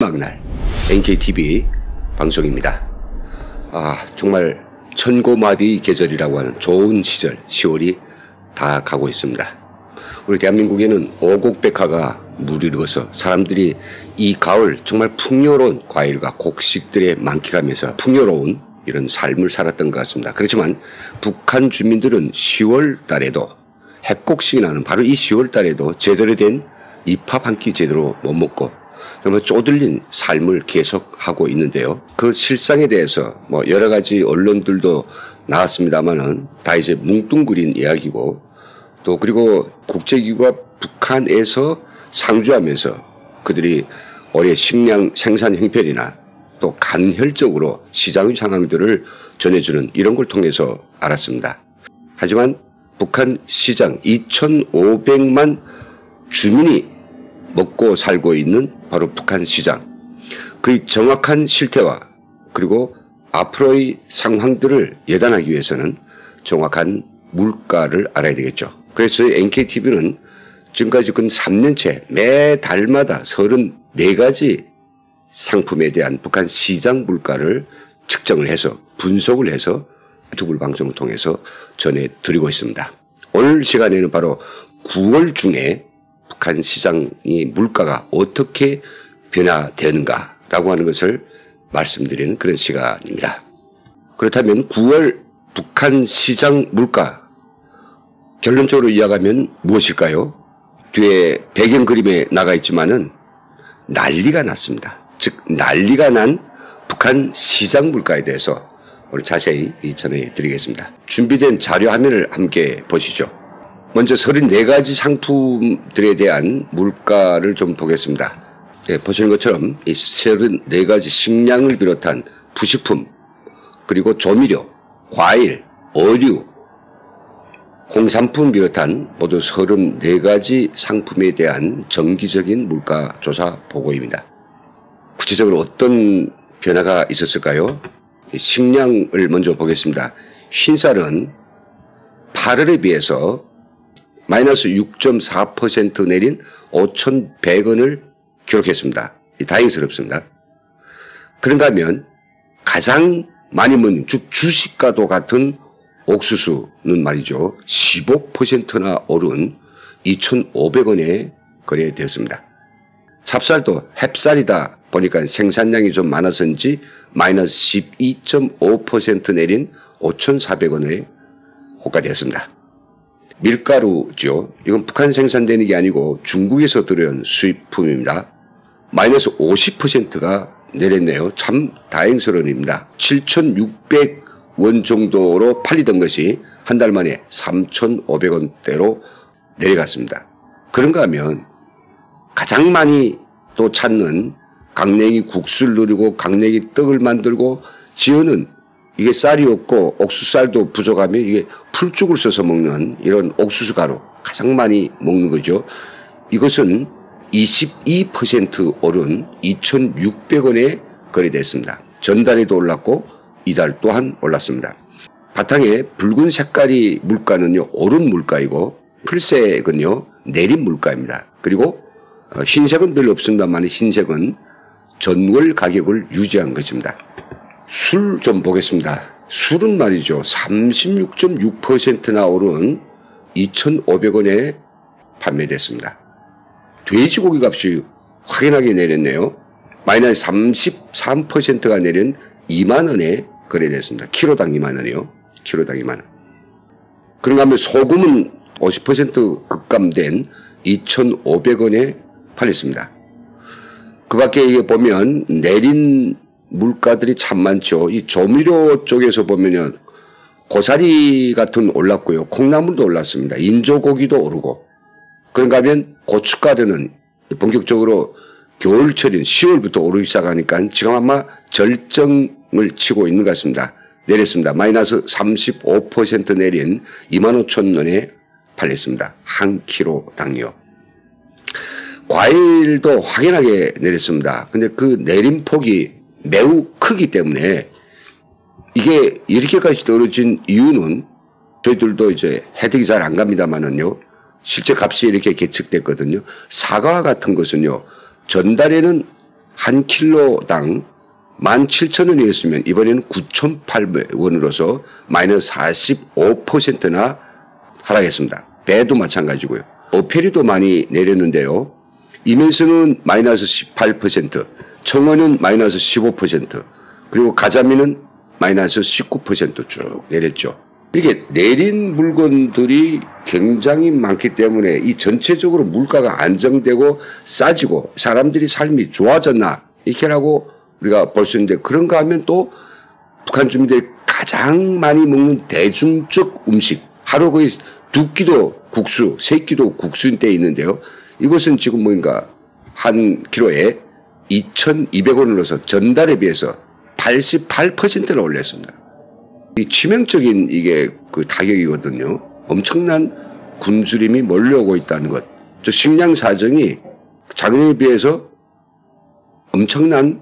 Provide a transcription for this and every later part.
막날 NKTV 방송입니다. 정말 천고마비 계절이라고 하는 좋은 시절 10월이 다 가고 있습니다. 우리 대한민국에는 오곡백화가 무르익어서 사람들이 이 가을 정말 풍요로운 과일과 곡식들의 만끽하면서 풍요로운 이런 삶을 살았던 것 같습니다. 그렇지만 북한 주민들은 10월 달에도 핵곡식이 나는 바로 이 10월 달에도 제대로 된 입밥 한 끼 제대로 못 먹고 정말 쪼들린 삶을 계속하고 있는데요. 그 실상에 대해서 여러 가지 언론들도 나왔습니다만은 다 이제 뭉뚱그린 이야기고, 또 그리고 국제기구가 북한에서 상주하면서 그들이 올해 식량 생산 형편이나 또 간헐적으로 시장의 상황들을 전해주는 이런 걸 통해서 알았습니다. 하지만 북한 시장 2,500만 주민이 먹고 살고 있는 바로 북한 시장, 그 정확한 실태와 그리고 앞으로의 상황들을 예단하기 위해서는 정확한 물가를 알아야 되겠죠. 그래서 저희 NKTV는 지금까지 근 3년째 매달마다 34가지 상품에 대한 북한 시장 물가를 측정을 해서 분석을 해서 유튜브 방송을 통해서 전해드리고 있습니다. 오늘 시간에는 바로 9월 중에 북한 시장의 물가가 어떻게 변화되는가라고 하는 것을 말씀드리는 그런 시간입니다. 그렇다면 9월 북한 시장 물가, 결론적으로 이야기하면 무엇일까요? 뒤에 배경 그림에 나가 있지만은 난리가 났습니다. 즉 난리가 난 북한 시장 물가에 대해서 오늘 자세히 전해드리겠습니다. 준비된 자료 화면을 함께 보시죠. 먼저 34가지 상품들에 대한 물가를 좀 보겠습니다. 보시는 것처럼 이 34가지 식량을 비롯한 부식품, 그리고 조미료, 과일, 어류, 공산품 비롯한 모두 34가지 상품에 대한 정기적인 물가 조사 보고입니다. 구체적으로 어떤 변화가 있었을까요? 식량을 먼저 보겠습니다. 흰쌀은 8월에 비해서 마이너스 6.4% 내린 5,100원을 기록했습니다. 다행스럽습니다. 그런가 하면 가장 많이 먹는, 즉 주식과도 같은 옥수수는 말이죠, 15%나 오른 2,500원에 거래되었습니다. 찹쌀도 햅쌀이다 보니까 생산량이 좀 많아서인지 마이너스 12.5% 내린 5,400원에 호가되었습니다. 밀가루죠. 이건 북한 생산되는 게 아니고 중국에서 들여온 수입품입니다. 마이너스 50%가 내렸네요. 참 다행스러운 일입니다. 7,600원 정도로 팔리던 것이 한 달 만에 3,500원대로 내려갔습니다. 그런가 하면 가장 많이 또 찾는 강냉이 국수를 누리고 강냉이 떡을 만들고 지어는 이게 쌀이 없고 옥수쌀도 부족하면 이게 풀죽을 써서 먹는 이런 옥수수 가루 가장 많이 먹는 거죠. 이것은 22% 오른 2,600원에 거래됐습니다. 전달에도 올랐고 이달 또한 올랐습니다. 바탕에 붉은 색깔이 물가는요, 오른 물가이고 풀색은요, 내린 물가입니다. 그리고 흰색은 별로 없습니다만 흰색은 전월 가격을 유지한 것입니다. 술 좀 보겠습니다. 술은 말이죠, 36.6%나 오른 2,500원에 판매됐습니다. 돼지고기 값이 확연하게 내렸네요. 마이너스 33%가 내린 2만원에 거래됐습니다. 키로당 2만원이요. 키로당 2만원. 그런가 하면 소금은 50% 급감된 2,500원에 팔렸습니다. 그 밖에 이게 보면 내린 물가들이 참 많죠. 이 조미료 쪽에서 보면요, 고사리 같은 올랐고요, 콩나물도 올랐습니다. 인조고기도 오르고. 그런가 하면 고춧가루는 본격적으로 겨울철인 10월부터 오르기 시작하니까 지금 아마 절정을 치고 있는 것 같습니다. 내렸습니다. 마이너스 35% 내린 25,000원에 팔렸습니다. 한 킬로당이요. 과일도 확연하게 내렸습니다. 근데 그 내린 폭이 매우 크기 때문에 이게 이렇게까지 떨어진 이유는 저희들도 이제 혜택이 잘 안 갑니다만은요, 실제 값이 이렇게 계측됐거든요. 사과 같은 것은요, 전달에는 한 킬로당 17,000원이었으면 이번에는 9,800원으로서 마이너스 45%나 하락했습니다. 배도 마찬가지고요. 어패리도 많이 내렸는데요. 이면수는 마이너스 18%, 청어는 마이너스 15%, 그리고 가자미는 마이너스 19%쭉 내렸죠. 이게 내린 물건들이 굉장히 많기 때문에 이 전체적으로 물가가 안정되고 싸지고 사람들이 삶이 좋아졌나 이렇게라고 우리가 볼 수 있는데, 그런가 하면 또 북한 주민들이 가장 많이 먹는 대중적 음식, 하루 거의 2끼도 국수, 3끼도 국수인 때 있는데요. 이것은 지금 뭔가 한 킬로에 2,200원으로서 전달에 비해서 88%나 올렸습니다. 이 치명적인 이게 그 타격이거든요. 엄청난 굶주림이 몰려오고 있다는 것. 저 식량 사정이 작년에 비해서 엄청난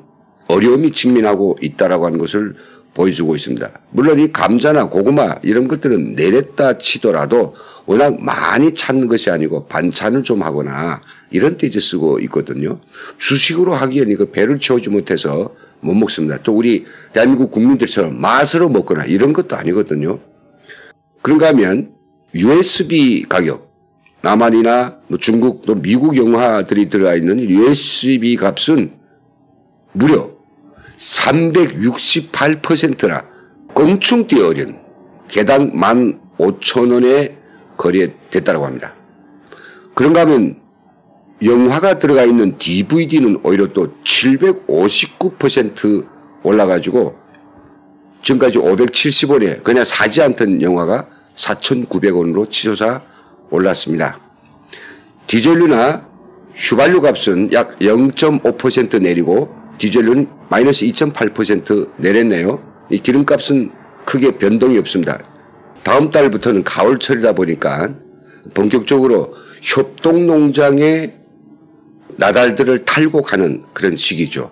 어려움이 직면하고 있다라고 하는 것을 보여주고 있습니다. 물론 이 감자나 고구마 이런 것들은 내렸다 치더라도 워낙 많이 찾는 것이 아니고 반찬을 좀 하거나 이런 때 이제 쓰고 있거든요. 주식으로 하기에는 이거 배를 채우지 못해서 못 먹습니다. 또 우리 대한민국 국민들처럼 맛으로 먹거나 이런 것도 아니거든요. 그런가 하면 USB 가격, 남한이나 뭐 중국 또 미국 영화들이 들어가 있는 USB 값은 무려 368%나 껑충 뛰어오른 개당 15,000원에 거래됐다고 합니다. 그런가 하면 영화가 들어가 있는 DVD는 오히려 또 759% 올라가지고 지금까지 570원에 그냥 사지 않던 영화가 4,900원으로 치솟아 올랐습니다. 디젤류나 휘발유 값은 약 0.5% 내리고 디젤류는 마이너스 2.8% 내렸네요. 이 기름값은 크게 변동이 없습니다. 다음 달부터는 가을철이다 보니까 본격적으로 협동농장에 나달들을 탈고 가는 그런 시기죠.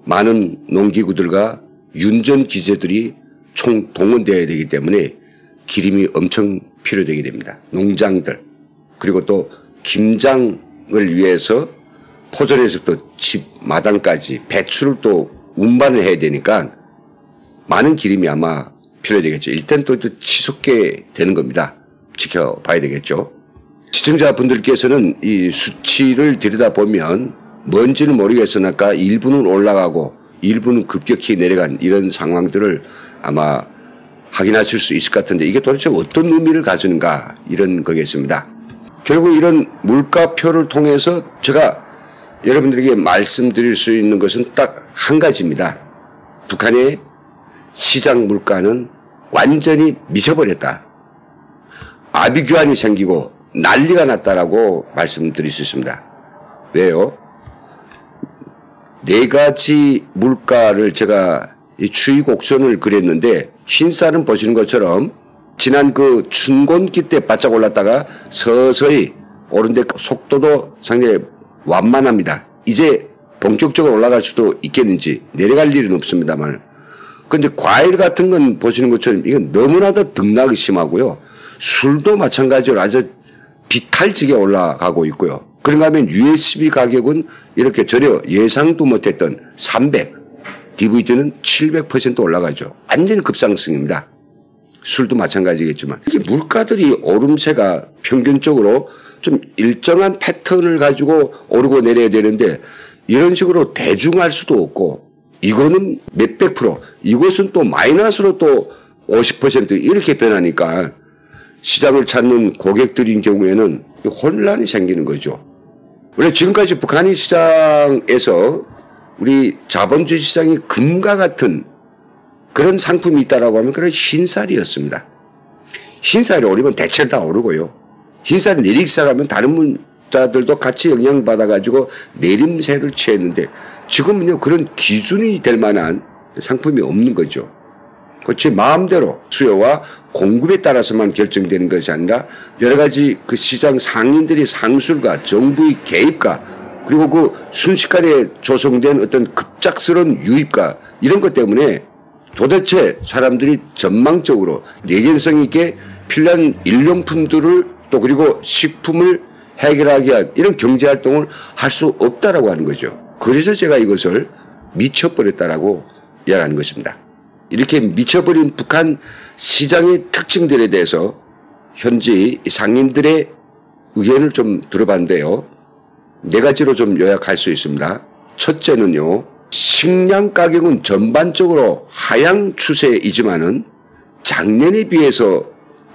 많은 농기구들과 윤전기재들이 총 동원되어야 되기 때문에 기름이 엄청 필요되게 됩니다. 농장들, 그리고 또 김장을 위해서 포전에서부터 집 마당까지 배추를 또 운반을 해야 되니까 많은 기름이 아마 필요되겠죠. 일단 또 치솟게 되는 겁니다. 지켜봐야 되겠죠. 시청자분들께서는 이 수치를 들여다보면 뭔지는 모르겠으나 아까 일부는 올라가고 일부는 급격히 내려간 이런 상황들을 아마 확인하실 수 있을 것 같은데, 이게 도대체 어떤 의미를 가지는가, 이런 거겠습니다. 결국 이런 물가표를 통해서 제가 여러분들에게 말씀드릴 수 있는 것은 딱 한 가지입니다. 북한의 시장 물가는 완전히 미쳐버렸다. 아비규환이 생기고 난리가 났다라고 말씀드릴 수 있습니다. 왜요? 4가지 물가를 제가 이 추이 곡선을 그렸는데, 흰살은 보시는 것처럼 지난 그 춘곤기 때 바짝 올랐다가 서서히 오른데 속도도 상당히 완만합니다. 이제 본격적으로 올라갈 수도 있겠는지, 내려갈 일은 없습니다만. 그런데 과일 같은 건 보시는 것처럼 이건 너무나도 등락이 심하고요. 술도 마찬가지로 아주 비탈지게 올라가고 있고요. 그런가 하면 USB 가격은 이렇게 전혀 예상도 못했던 300, DVD는 700% 올라가죠. 완전히 급상승입니다. 술도 마찬가지겠지만. 이게 물가들이 오름세가 평균적으로 좀 일정한 패턴을 가지고 오르고 내려야 되는데, 이런 식으로 대중할 수도 없고, 이거는 몇백 프로, 이것은 또 마이너스로 또 50% 이렇게 변하니까 시장을 찾는 고객들인 경우에는 혼란이 생기는 거죠. 원래 지금까지 북한이 시장에서 우리 자본주의 시장이 금과 같은 그런 상품이 있다라고 하면 그런 흰쌀이었습니다. 흰쌀이 오르면 대체로 다 오르고요. 흰쌀이 내리기 시작하면 다른 문자들도 같이 영향받아가지고 내림세를 취했는데, 지금은요 그런 기준이 될 만한 상품이 없는 거죠. 그렇지, 마음대로 수요와 공급에 따라서만 결정되는 것이 아니라 여러 가지 그 시장 상인들의 상술과 정부의 개입과 그리고 그 순식간에 조성된 어떤 급작스러운 유입과 이런 것 때문에 도대체 사람들이 전망적으로 내전성 있게 필요한 일용품들을 또 그리고 식품을 해결하기 위한 이런 경제활동을 할 수 없다라고 하는 거죠. 그래서 제가 이것을 미쳐버렸다라고 이야기하는 것입니다. 이렇게 미쳐버린 북한 시장의 특징들에 대해서 현지 상인들의 의견을 좀 들어봤는데요. 네 가지로 좀 요약할 수 있습니다. 첫째는요. 식량 가격은 전반적으로 하향 추세이지만은 작년에 비해서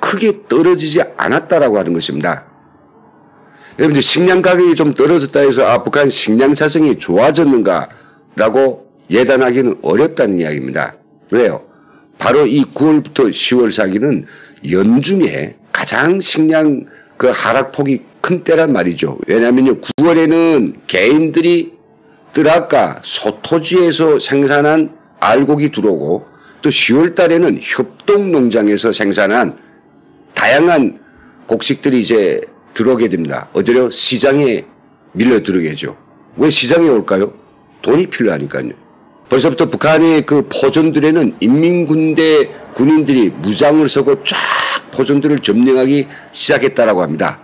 크게 떨어지지 않았다라고 하는 것입니다. 여러분들 식량 가격이 좀 떨어졌다 해서 북한 식량 사정이 좋아졌는가라고 예단하기는 어렵다는 이야기입니다. 왜요? 바로 이 9월부터 10월 사기는 연중에 가장 식량 그 하락폭이 큰 때란 말이죠. 왜냐하면요, 9월에는 개인들이 뜰아까 소토지에서 생산한 알곡이 들어오고 또 10월 달에는 협동농장에서 생산한 다양한 곡식들이 이제 들어오게 됩니다. 어디로? 시장에 밀려 들어오게죠. 왜 시장에 올까요? 돈이 필요하니까요. 벌써부터 북한의 그 포존들에는 인민군대 군인들이 무장을 서고 쫙 포존들을 점령하기 시작했다라고 합니다.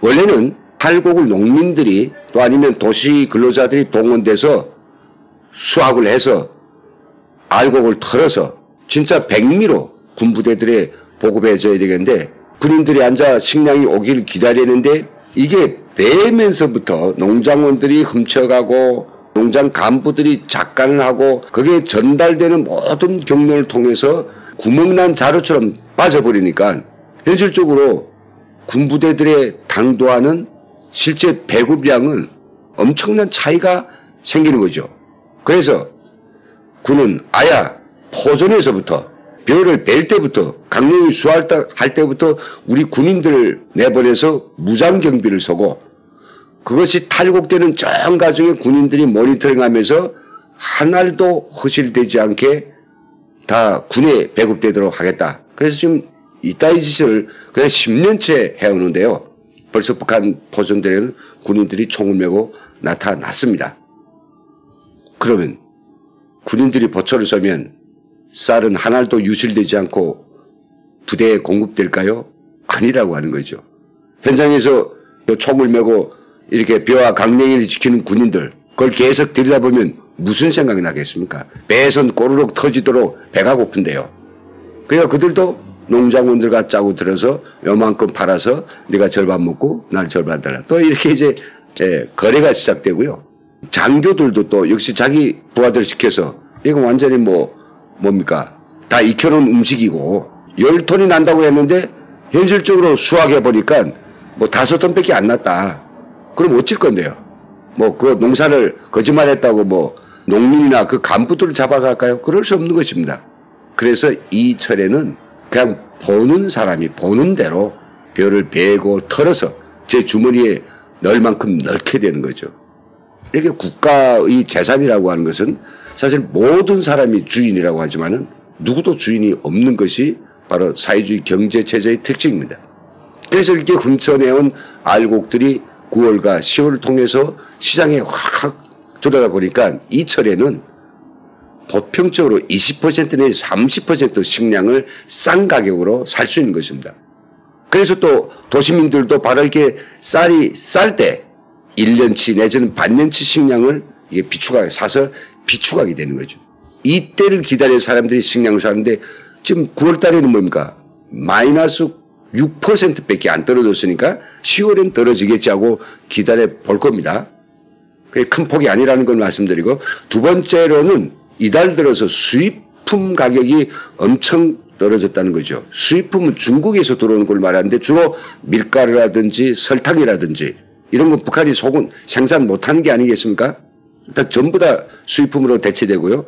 원래는 탈곡을 농민들이 또 아니면 도시 근로자들이 동원돼서 수확을 해서 알곡을 털어서 진짜 백미로 군부대들에 보급해줘야 되겠는데 군인들이 앉아 식량이 오기를 기다리는데 이게 배면서부터 농장원들이 훔쳐가고 농장 간부들이 작간을 하고 그게 전달되는 모든 경로를 통해서 구멍난 자루처럼 빠져버리니까 현실적으로 군부대들의 당도하는 실제 배급량은 엄청난 차이가 생기는 거죠. 그래서 군은 아야 포존에서부터 벼를 벨 때부터 강령이 수할 때부터 우리 군인들을 내보내서 무장경비를 서고 그것이 탈곡되는 전 과정에 군인들이 모니터링하면서 한 알도 허실되지 않게 다 군에 배급되도록 하겠다. 그래서 지금 이따위 짓을 그냥 10년째 해오는데요. 벌써 북한 포존들에는 군인들이 총을 메고 나타났습니다. 그러면 군인들이 보초를 서면 쌀은 한 알도 유실되지 않고 부대에 공급될까요? 아니라고 하는 거죠. 현장에서 총을 메고 이렇게 벼와 강냉이를 지키는 군인들 그걸 계속 들여다보면 무슨 생각이 나겠습니까? 배에선 꼬르륵 터지도록 배가 고픈데요. 그러니까 그들도 농장원들과 짜고 들어서 요만큼 팔아서 네가 절반 먹고 날 절반 달라. 또 이렇게 이제 거래가 시작되고요. 장교들도 또 역시 자기 부하들 시켜서 이거 완전히 뭡니까? 다 익혀놓은 음식이고 10톤이 난다고 했는데 현실적으로 수확해보니까 5톤밖에 안 났다. 그럼 어쩔 건데요? 그 농사를 거짓말했다고 농민이나 그 간부들을 잡아갈까요? 그럴 수 없는 것입니다. 그래서 이 철에는 그냥 보는 사람이 보는 대로 벼를 베고 털어서 제 주머니에 넣을 만큼 넣게 되는 거죠. 이렇게 국가의 재산이라고 하는 것은 사실 모든 사람이 주인이라고 하지만은 누구도 주인이 없는 것이 바로 사회주의 경제체제의 특징입니다. 그래서 이렇게 훔쳐내온 알곡들이 9월과 10월을 통해서 시장에 확 들어가 보니까 이 철에는 보편적으로 20% 내지 30% 식량을 싼 가격으로 살 수 있는 것입니다. 그래서 또 도시민들도 바로 이렇게 쌀이 쌀 때 1년치 내지는 반년치 식량을 비축하게 사서 비축하게 되는 거죠. 이때를 기다려 사람들이 식량을 사는데 지금 9월 달에는 뭡니까? 마이너스 6%밖에 안 떨어졌으니까 10월엔 떨어지겠지 하고 기다려 볼 겁니다. 그게 큰 폭이 아니라는 걸 말씀드리고 두 번째로는 이달 들어서 수입품 가격이 엄청 떨어졌다는 거죠. 수입품은 중국에서 들어오는 걸 말하는데 주로 밀가루라든지 설탕이라든지 이런 건 북한이 소금 생산 못하는 게 아니겠습니까? 일단 전부 다 수입품으로 대체되고요.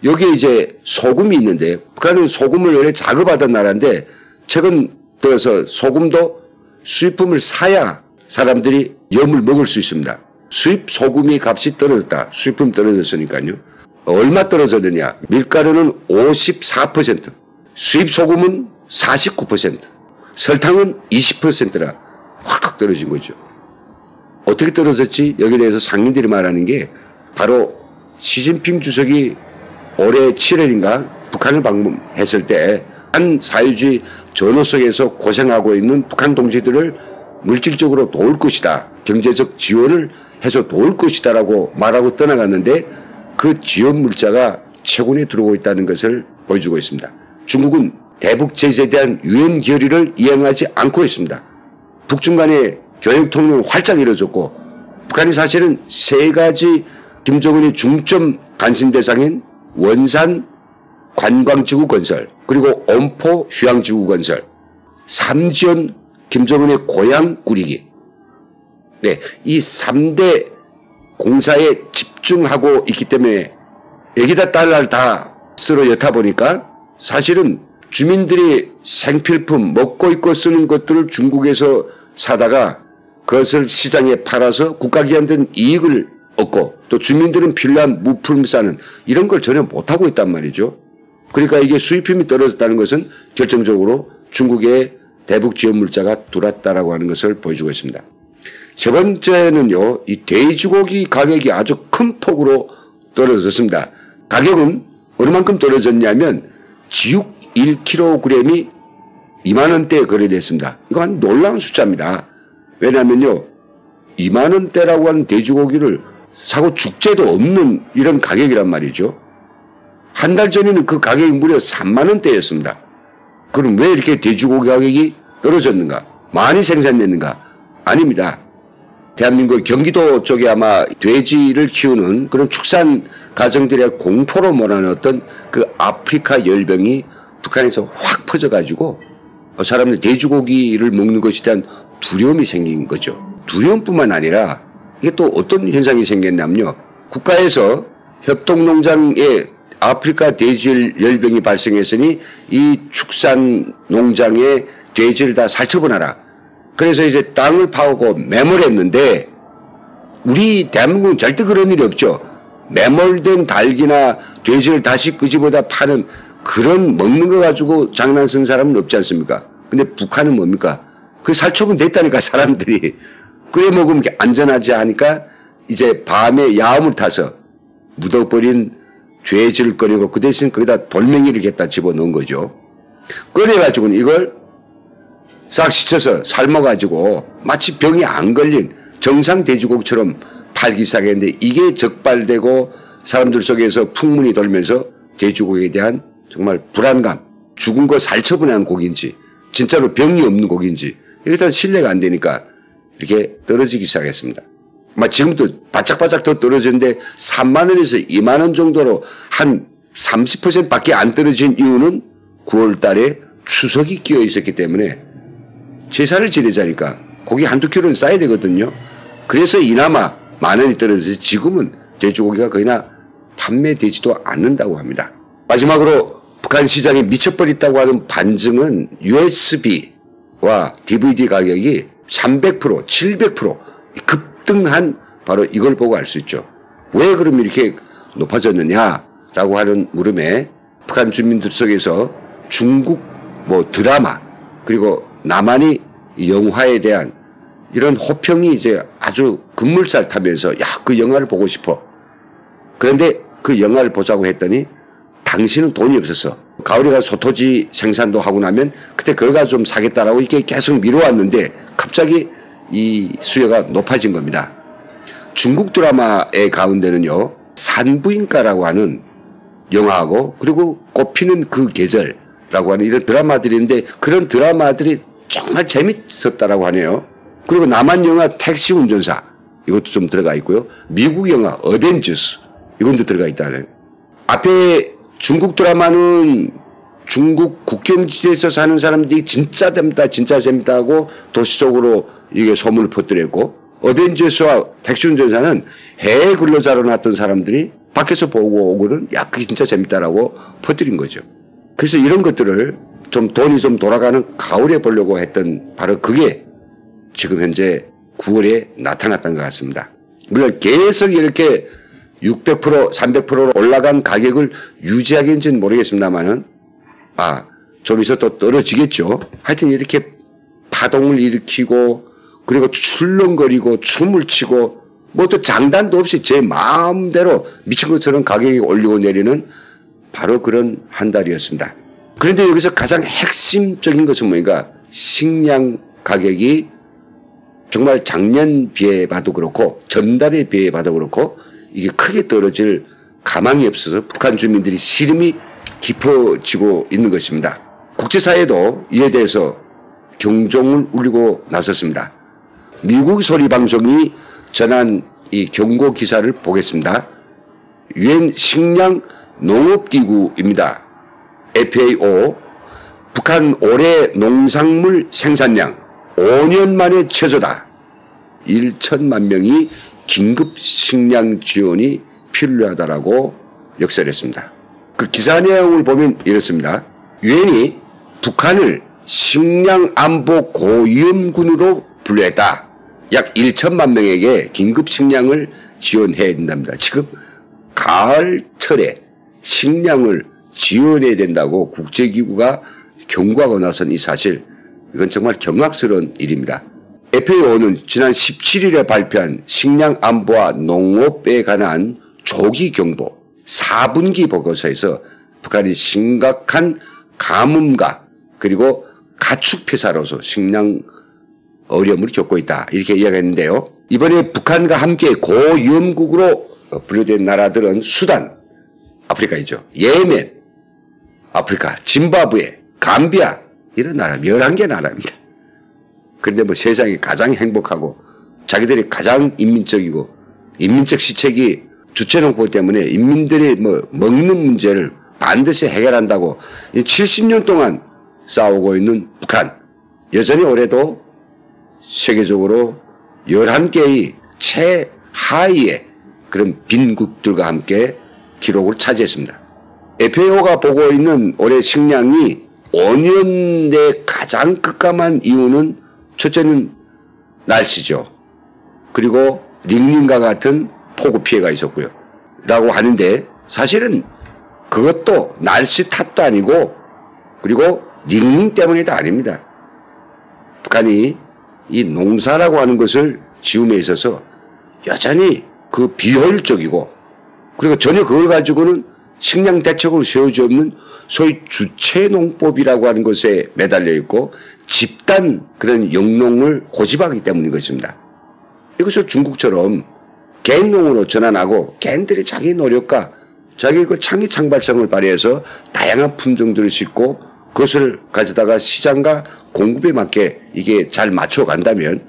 여기에 이제 소금이 있는데 북한은 소금을 원래 자급하던 나라인데 최근 들어서 소금도 수입품을 사야 사람들이 염을 먹을 수 있습니다. 수입 소금의 값이 떨어졌다. 수입품 떨어졌으니까요. 얼마 떨어졌느냐. 밀가루는 54%, 수입 소금은 49%, 설탕은 20%라 확 떨어진 거죠. 어떻게 떨어졌지? 여기에 대해서 상인들이 말하는 게 바로 시진핑 주석이 올해 7월인가 북한을 방문했을 때 한 사회주의 전호 속에서 고생하고 있는 북한 동지들을 물질적으로 도울 것이다. 경제적 지원을 해서 도울 것이다라고 말하고 떠나갔는데 그 지연 물자가 최근에 들어오고 있다는 것을 보여주고 있습니다. 중국은 대북 제재에 대한 유엔 결의를 이행하지 않고 있습니다. 북중 간의 교역 통로는 활짝 이루어졌고 북한이 사실은 세 가지 김정은의 중점 관심 대상인 원산 관광지구 건설 그리고 엄포 휴양지구 건설 3지연 김정은의 고향 꾸리기 네, 이 3대 공사에 집중하고 있기 때문에 여기다 달러를 다 쓸어 엿다 보니까 사실은 주민들이 생필품 먹고 입고 쓰는 것들을 중국에서 사다가 그것을 시장에 팔아서 국가기관들은 이익을 얻고 또 주민들은 필요한 물품 사는 이런 걸 전혀 못하고 있단 말이죠. 그러니까 이게 수입품이 떨어졌다는 것은 결정적으로 중국의 대북 지원 물자가 들어왔다라고 하는 것을 보여주고 있습니다. 세 번째는요, 이 돼지고기 가격이 아주 큰 폭으로 떨어졌습니다. 가격은 얼마만큼 떨어졌냐면 지육 1kg이 2만원대에 거래됐습니다. 이거 한 놀라운 숫자입니다. 왜냐하면요, 2만원대라고 하는 돼지고기를 사고 죽재도 없는 이런 가격이란 말이죠. 한 달 전에는 그 가격이 무려 3만원대였습니다. 그럼 왜 이렇게 돼지고기 가격이 떨어졌는가? 많이 생산됐는가? 아닙니다. 대한민국 경기도 쪽에 아마 돼지를 키우는 그런 축산 가정들의 공포로 몰아넣었던 그 아프리카 열병이 북한에서 확 퍼져가지고 사람들 돼지고기를 먹는 것에 대한 두려움이 생긴 거죠. 두려움뿐만 아니라 이게 또 어떤 현상이 생겼냐면요. 국가에서 협동농장에 아프리카 돼지 열병이 발생했으니 이 축산 농장에 돼지를 다 살처분하라. 그래서 이제 땅을 파고 매몰했는데 우리 대한민국은 절대 그런 일이 없죠. 매몰된 닭이나 돼지를 다시 끄집어다 파는 그런 먹는 거 가지고 장난 쓴 사람은 없지 않습니까? 근데 북한은 뭡니까? 그 살처분 됐다니까 사람들이. 끓여 먹으면 안전하지 하니까 이제 밤에 야음을 타서 묻어버린 돼지를 꺼내고 그 대신 거기다 돌멩이를 갖다 집어넣은 거죠. 꺼내가지고는 이걸 싹 씻어서 삶아가지고 마치 병이 안 걸린 정상 돼지고기처럼 팔기 시작했는데 이게 적발되고 사람들 속에서 풍문이 돌면서 돼지고기에 대한 정말 불안감, 죽은 거 살처분한 고기인지 진짜로 병이 없는 고기인지 이게 일단 신뢰가 안 되니까 이렇게 떨어지기 시작했습니다. 지금도 바짝바짝 더 떨어졌는데 3만원에서 2만원 정도로 한 30%밖에 안 떨어진 이유는 9월 달에 추석이 끼어 있었기 때문에 제사를 지내자니까 고기 한두 킬로는 싸야 되거든요. 그래서 이나마 만원이 떨어져서 지금은 돼지고기가 거의나 판매되지도 않는다고 합니다. 마지막으로 북한 시장이 미쳐버렸다고 하는 반증은 USB와 DVD 가격이 300%, 700% 급등한 바로 이걸 보고 알 수 있죠. 왜 그럼 이렇게 높아졌느냐라고 하는 물음에 북한 주민들 속에서 중국 드라마 그리고 남한이 영화에 대한 이런 호평이 이제 아주 급물살 타면서 그 영화를 보고 싶어. 그런데 그 영화를 보자고 했더니 당신은 돈이 없었어. 가을에 가서 소토지 생산도 하고 나면 그때 그걸 가서 좀 사겠다라고 이렇게 계속 미뤄왔는데 갑자기 이 수요가 높아진 겁니다. 중국 드라마의 가운데는요, 산부인과라고 하는 영화하고 그리고 꽃피는 그 계절라고 하는 이런 드라마들이 있는데 그런 드라마들이 정말 재밌었다라고 하네요. 그리고 남한 영화 택시 운전사 이것도 좀 들어가 있고요. 미국 영화 어벤져스 이것도 들어가 있다네. 앞에 중국 드라마는 중국 국경지대에서 사는 사람들이 진짜 재밌다 진짜 재밌다 하고 도시 속으로 이게 소문을 퍼뜨렸고 어벤져스와 택시 운전사는 해외 근로자로 나왔던 사람들이 밖에서 보고 오고는 그게 진짜 재밌다라고 퍼뜨린 거죠. 그래서 이런 것들을 좀 돈이 좀 돌아가는 가을에 보려고 했던 바로 그게 지금 현재 9월에 나타났던 것 같습니다. 물론 계속 이렇게 600%, 300%로 올라간 가격을 유지하겠는지는 모르겠습니다만은 좀 있어 또 떨어지겠죠. 하여튼 이렇게 파동을 일으키고 그리고 출렁거리고 춤을 치고 또 장단도 없이 제 마음대로 미친 것처럼 가격이 올리고 내리는 바로 그런 한 달이었습니다. 그런데 여기서 가장 핵심적인 것은 뭐니까 식량 가격이 정말 작년 비해봐도 그렇고 전달에 비해봐도 그렇고 이게 크게 떨어질 가망이 없어서 북한 주민들이 시름이 깊어지고 있는 것입니다. 국제사회도 이에 대해서 경종을 울리고 나섰습니다. 미국 소리방송이 전한 이 경고 기사를 보겠습니다. 유엔 식량 농업기구입니다. FAO 북한 올해 농산물 생산량 5년 만에 최저다. 1천만 명이 긴급 식량 지원이 필요하다라고 역설했습니다. 그 기사 내용을 보면 이렇습니다. 유엔이 북한을 식량 안보 고위험군으로 분류했다. 약 1천만 명에게 긴급 식량을 지원해야 된답니다. 지금 가을철에 식량을 지원해야 된다고 국제기구가 경고하고 나선 이 사실, 이건 정말 경악스러운 일입니다. FAO는 지난 17일에 발표한 식량 안보와 농업에 관한 조기 경보 4분기 보고서에서 북한이 심각한 가뭄과 그리고 가축 폐사로서 식량 어려움을 겪고 있다. 이렇게 이야기했는데요. 이번에 북한과 함께 고위험국으로 분류된 나라들은 수단, 아프리카이죠. 예멘, 아프리카, 짐바브웨, 감비아 이런 나라 11개 나라입니다. 그런데 뭐 세상이 가장 행복하고 자기들이 가장 인민적이고 인민적 시책이 주체농법 때문에 인민들이 뭐 먹는 문제를 반드시 해결한다고 70년 동안 싸우고 있는 북한, 여전히 올해도 세계적으로 11개의 최하위의 그런 빈국들과 함께 기록을 차지했습니다. FAO가 보고 있는 올해 식량이 5년 내 가장 급감한 이유는 첫째는 날씨죠. 그리고 링링과 같은 폭우 피해가 있었고요. 라고 하는데 사실은 그것도 날씨 탓도 아니고 그리고 링링 때문에도 아닙니다. 북한이 이 농사라고 하는 것을 지음에 있어서 여전히 그 비효율적이고 그리고 전혀 그걸 가지고는 식량 대책을 세우지 없는 소위 주체농법이라고 하는 것에 매달려 있고 집단 그런 영농을 고집하기 때문인 것입니다. 이것을 중국처럼 개인농으로 전환하고 개인들이 자기 노력과 자기 그 창의 창발성을 발휘해서 다양한 품종들을 싣고 그것을 가져다가 시장과 공급에 맞게 이게 잘 맞춰간다면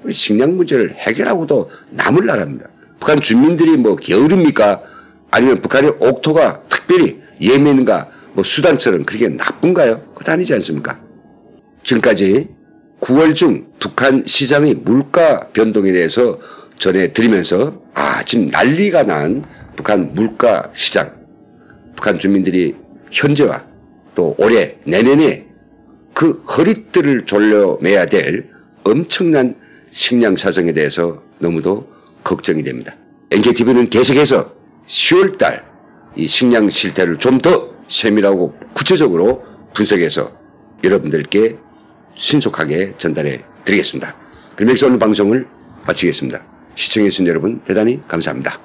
우리 식량 문제를 해결하고도 남을 나라입니다. 북한 주민들이 뭐 게으릅니까? 아니면 북한의 옥토가 특별히 예멘과 뭐 수단처럼 그렇게 나쁜가요? 그것도 아니지 않습니까? 지금까지 9월 중 북한 시장의 물가 변동에 대해서 전해드리면서 지금 난리가 난 북한 물가 시장, 북한 주민들이 현재와 또 올해 내년에 그 허리띠를 졸려매야 될 엄청난 식량 사정에 대해서 너무도 걱정이 됩니다. NKTV는 계속해서 10월달 이 식량 실태를 좀 더 세밀하고 구체적으로 분석해서 여러분들께 신속하게 전달해 드리겠습니다. 그럼 여기서 오늘 방송을 마치겠습니다. 시청해주신 여러분 대단히 감사합니다.